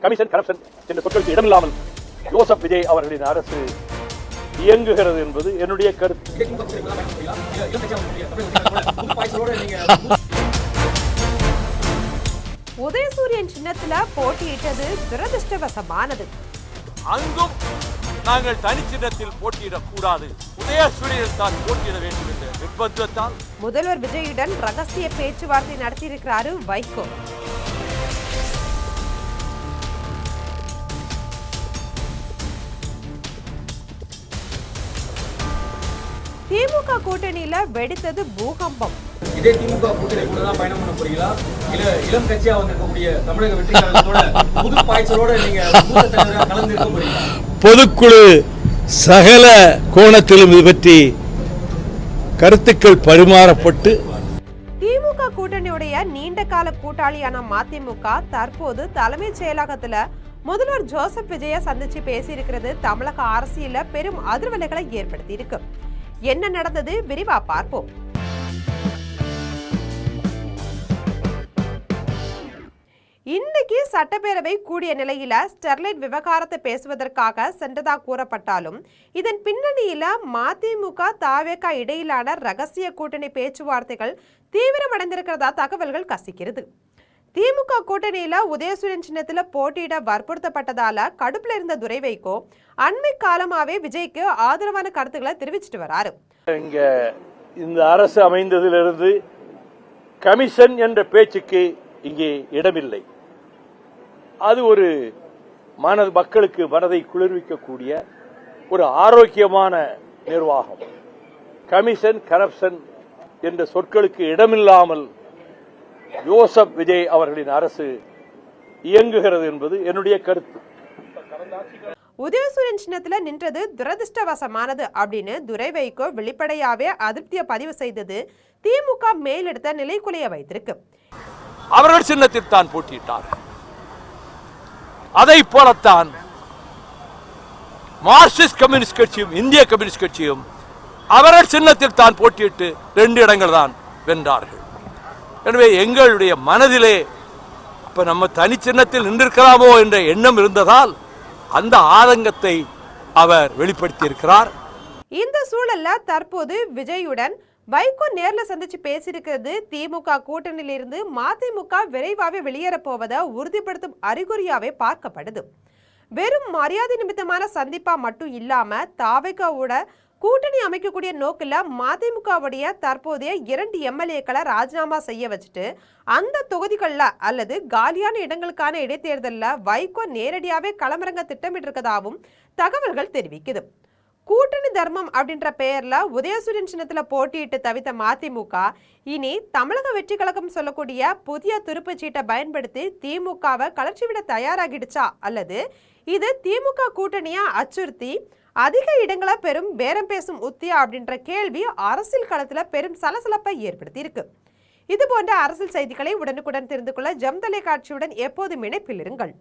Commission corruption என்ற சொற்களுக்கு இடமில்லாமல் ஜோசப் விஜய் அவர்களின் அரசு இயங்குகிறது என்பது என்னுடைய கருத்து. உதயசூரியன் சின்னத்துல போட்டியிட்டது துரதிருஷ்டவசமானது. அங்கும் நாங்கள் தனி சின்னத்தில் போட்டியிடக்கூடாது, உதயசூரியன் தான் போட்டியிட வேண்டும் என்ற நிர்பந்தத்தால் முதல்வர் விஜயுடன் ரகசிய பேச்சுவார்த்தை நடத்தியிருக்கிறாரு வைகோ. திமுக கூட்டணியில வெடித்தது பூகம்பம். இதே திமுக கூட்டணி கூட தான் பயணம் பண்ண போறீங்களா, இல்ல இளம் கட்சியா வந்திருக்கக்கூடிய தமிழக வெற்றி கழகத்தோட புது பாய்ச்சலோட நீங்க கலந்து இருக்க போறீங்களா? பொதுக்குழு சகல கோணத்திலும் இது பற்றி கருத்துக்கள் பரிமாறப்பட்டு திமுக கூட்டணியுடைய நீண்ட கால கூட்டாளியான மதிமுக தற்போது தலைமைச் செயலகத்துல முதல்வர் ஜோசப் விஜய சந்திச்சு பேசியிருக்கிறது தமிழக அரசியல பெரும் அதிர்வலைகளை ஏற்படுத்தி இருக்கு. என்ன நடந்தது விரிவா பார்ப்போம். இன்னைக்கு சட்டப்பேரவை கூடிய நிலையில ஸ்டெர்லைட் விவகாரத்தை பேசுவதற்காக சென்றதா கூறப்பட்டாலும் இதன் பின்னணியில மதிமுக தவேக இடையிலான ரகசிய கூட்டணி பேச்சுவார்த்தைகள் தீவிரமடைந்திருக்கிறதா தகவல்கள் கசிக்கிறது. திமுக கூட்டணியில உதயசூரியன் சின்னத்துல போட்டியிட வற்புறுத்தப்பட்டதால கடுப்புல இருந்த துரை வைகோ அண்மை காலமாவே விஜய்க்கு ஆதரவான கருத்துக்களை தெரிவிச்சிட்டு வராரு. இங்க இந்த அரசு அமைந்ததிலிருந்து கமிஷன் என்ற பேச்சுக்கு இங்கே இடமில்லை. அது ஒரு மக்களுக்கு மனதை குளிர்விக்கக்கூடிய ஒரு ஆரோக்கியமான நிர்வாகம். கமிஷன் கரப்ஷன் என்ற சொற்களுக்கு இடமில்லாமல் ஜோசப் விஜய் அவர்களின் அரசு இயங்குகிறது என்பது என்னுடைய கருத்து. உதயசூரியன் சின்னத்துல நின்றது துரதிருஷ்டவசமானது அப்படின்னு துரை வைகோ வெளிப்படையாவே அதிருப்தியை பதிவு செய்தது திமுக மேலெடுத்த நிலைக்குலைய வைத்திருக்கு. அவர்கள் சின்னத்தில் தான் போட்டியிட்டார். அதை போலத்தான் மார்க்சிஸ்ட் கம்யூனிஸ்ட் கட்சியும் இந்திய கம்யூனிஸ்ட் கட்சியும் அவர்கள் சின்னத்தில் தான் போட்டியிட்டு 2 இடங்கள் தான் வென்றார்கள். எனவே எங்களுடைய மனதிலே இப்ப நம்ம தனி சின்னத்தில் நின்றிருக்கலாமோ என்ற எண்ணம் இருந்ததால் அந்த ஆதங்கத்தை அவர் வெளிப்படுத்தி இருக்கிறார். இந்த சூழல்ல தற்போது விஜயுடன் வைகோ நேர்ல சந்திச்சு பேசியிருக்கிறது திமுக கூட்டணியிலிருந்து மதிமுக விரைவாக வெளியேற போவதை உறுதிப்படுத்தும் அறிகுறியாவே பார்க்கப்படுது. வெறும் மரியாதை நிமித்தமான சந்திப்பா மட்டும் இல்லாம தவேகவோட கூட்டணி அமைக்கக்கூடிய நோக்கில மதிமுகவுடைய தற்போதைய 2 எம்எல்ஏக்களை ராஜினாமா செய்ய வச்சுட்டு அந்த தொகுதிகளில் அல்லது காலியான இடங்களுக்கான இடைத்தேர்தலில் வைகோ நேரடியாவே களமிறங்க திட்டமிட்டு இருக்கதாகவும் தகவல்கள் தெரிவிக்குது. கூட்டணி தர்மம் அப்படின்ற பெயர்ல உதயசூரியன் சின்னத்துல போட்டியிட்டு தவித்த மதிமுக இனி தமிழக வெற்றி கழகம் சொல்லக்கூடிய புதிய துருப்பு சீட்டை பயன்படுத்தி திமுகவை கலர்ச்சி விட தயாராகிடுச்சா அல்லது இது திமுக கூட்டணியா அச்சுறுத்தி அதிக இடங்களை பெரும் பேரம் பேசும் உத்தியா அப்படின்ற கேள்வி அரசியல் களத்துல பெரும் சலசலப்பை ஏற்படுத்தி இருக்கு. இது போன்ற அரசியல் செய்திகளை உடனுக்குடன் தெரிந்து கொள்ள ஜெம் தொலைக்காட்சியுடன் எப்போதும் இணைப்பில் இருங்கள்.